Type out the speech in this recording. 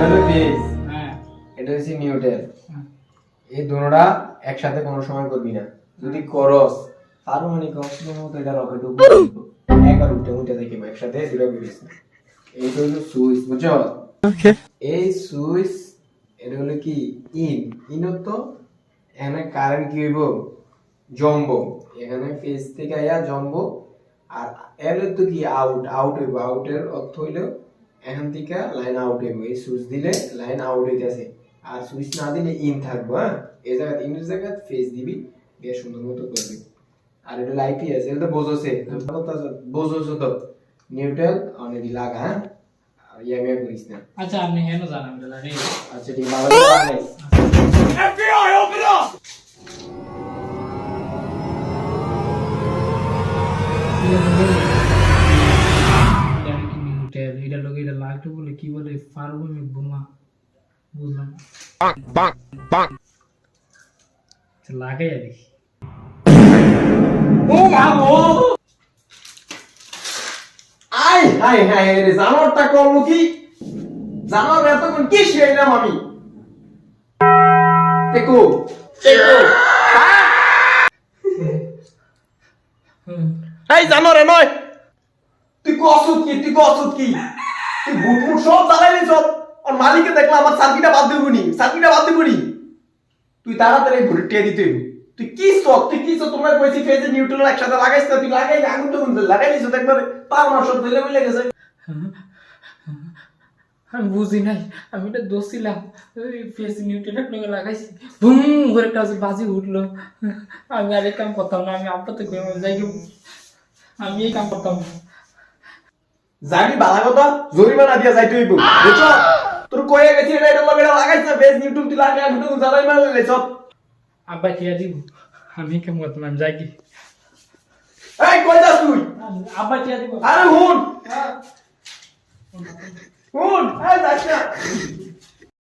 হলো ফেজ, হ্যাঁ এটা হচ্ছে নিউট্রাল। এই দুটোটা একসাথে কোনো সময় করবি না। যদি করস পারমাণবিক অস্ত্রের মতো এটা রকেট উপরে উঠবো, একবার উঠে উঠে দেখবো একসাথে দুটো করিস না। এইটা হলো সুইচ, বুঝছো? এই সুইচ এটা হলো কি ইন, ইনত তো এখানে কারেন্ট কি হইব জম্বো, এখানে ফেজ থেকে আয়া জম্বো, আর এর তো কি আউট, আউট হইব। আউটের অর্থ হইলো এখান থেকে লাইন আউট হইব। এই সুইচ দিলে লাইন আউট হইতাছে, আর সুইচ না দিলে ইন থাকবো। হ্যাঁ, এই জায়গা ইনের জায়গা ফেজ দিবি, বেশ সুন্দর মতো করবি। আর এটা লাইফই আছে, এটা তো বোঝোছে, বোঝোছো তো নিউট্রাল অনেক লাগা। হ্যাঁ, আর ইয়ামিয়া করিস না। আচ্ছা আপনি হেন জানান দিলা রে আচ্ছা ঠিক আছে, ভালো করে FBI, open up! এটা লোক এটা লাগতে বলে কি বলে পারমাণবিক বোমা বুঝলাম না। আচ্ছা, লাগাই দেখি ও মা গো, আই হাই হাই রে, জানোয়ারটা করলো কি? জানোয়ার এতক্ষণ কি শিখাইলাম আমি? দেখো দেখো, এই জানোয়ার নয়, তুই কসুত কি, তুই কসুত কি, তুই বুটমুট সব জ্বালাইলি সব। আর মালিককে দেখলাম আমার সার্কিটা বাদ দিবনি, সার্কিটা বাদ দিবনি। তুই তাড়াতাড়ি ভুলে টিয়ে দিতে হইব। তুই কি সব, তুই কি সব, তোমরা কইছি ফেজে নিউট্রাল একসাথে লাগাইছ না, তুই লাগাই আগুন তো লাগাইলিস তো একবারে পার মার সব দিলে মিলে গেছে। আমি বুঝি নাই, আমি এটা দোষিলাম ফেস নিউট্রেল আপনাকে লাগাইছি, বুম করে একটা বাজি উঠলো। আমি আর এই কাম করতাম না, আমি আপাতত যাই, আমি এই কাম করতাম না। যাবি বালা কথা, জরিমানা দিয়া যাইতে হইব, বুঝছো? তোর কয়ে গেছি এটা এটা লগেটা লাগাইছ না, ফেজ নিউট্রাল তুই লাগাই আগুন তো জ্বালাই মারলে সব। আব্বা টিয়া দিব, আমি এই কাম করতাম, আমি যাই কি। এই কই যাস তুই? আব্বা টিয়া দিব। আরে হুন হুন, এই যাস না।